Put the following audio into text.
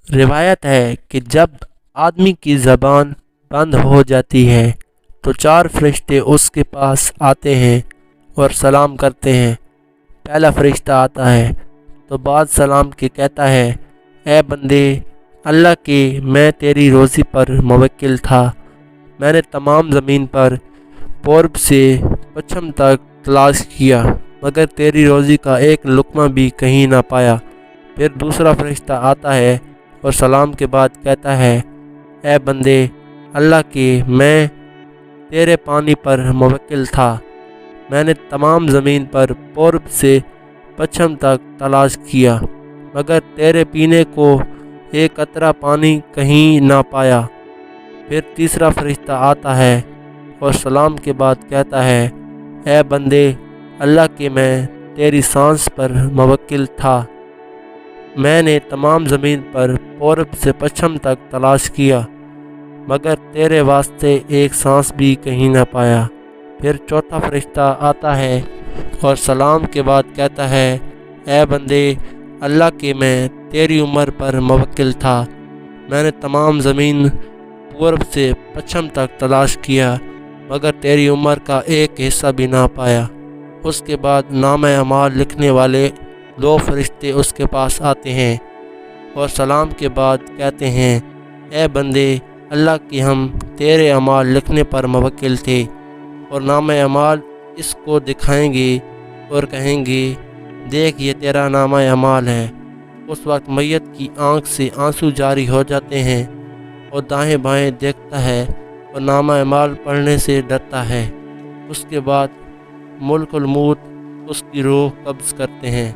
روایت ہے کہ جب آدمی کی زبان بند ہو جاتی ہے تو 4 فرشتے اس کے پاس آتے ہیں اور سلام کرتے ہیں۔ پہلا فرشتہ آتا ہے تو بعد سلام کے کہتا ہے، اے بندے اللہ کے، میں تیری روزی پر موکل تھا۔ میں نے تمام زمین پر پورب سے پچھم تک تلاش کیا مگر تیری روزی کا ایک لقمہ بھی کہیں نہ پایا۔ پھر دوسرا فرشتہ آتا ہے اور سلام کے بعد کہتا ہے، اے بندے اللہ کے، میں تیرے پانی پر موکل تھا۔ میں نے تمام زمین پر پورب سے پچھم تک تلاش کیا مگر تیرے پینے کو ایک قطرہ پانی کہیں نہ پایا۔ پھر تیسرا فرشتہ آتا ہے اور سلام کے بعد کہتا ہے، اے بندے اللہ کے، میں تیری سانس پر موکل تھا۔ میں نے تمام زمین پر پورب سے پچھم تک تلاش کیا مگر تیرے واسطے ایک سانس بھی کہیں نہ پایا۔ پھر چوتھا فرشتہ آتا ہے اور سلام کے بعد کہتا ہے، اے بندے اللہ کے، میں تیری عمر پر موکل تھا۔ میں نے تمام زمین پورب سے پچھم تک تلاش کیا مگر تیری عمر کا ایک حصہ بھی نہ پایا۔ اس کے بعد نامہ اعمال لکھنے والے 2 فرشتے اس کے پاس آتے ہیں اور سلام کے بعد کہتے ہیں، اے بندے اللہ کی، ہم تیرے اعمال لکھنے پر موکل تھے۔ اور نامہ اعمال اس کو دکھائیں گے اور کہیں گے، دیکھ یہ تیرا نامہ اعمال ہے۔ اس وقت میت کی آنکھ سے آنسو جاری ہو جاتے ہیں اور دائیں بائیں دیکھتا ہے اور نامہ اعمال پڑھنے سے ڈرتا ہے۔ اس کے بعد ملک الموت اس کی روح قبض کرتے ہیں۔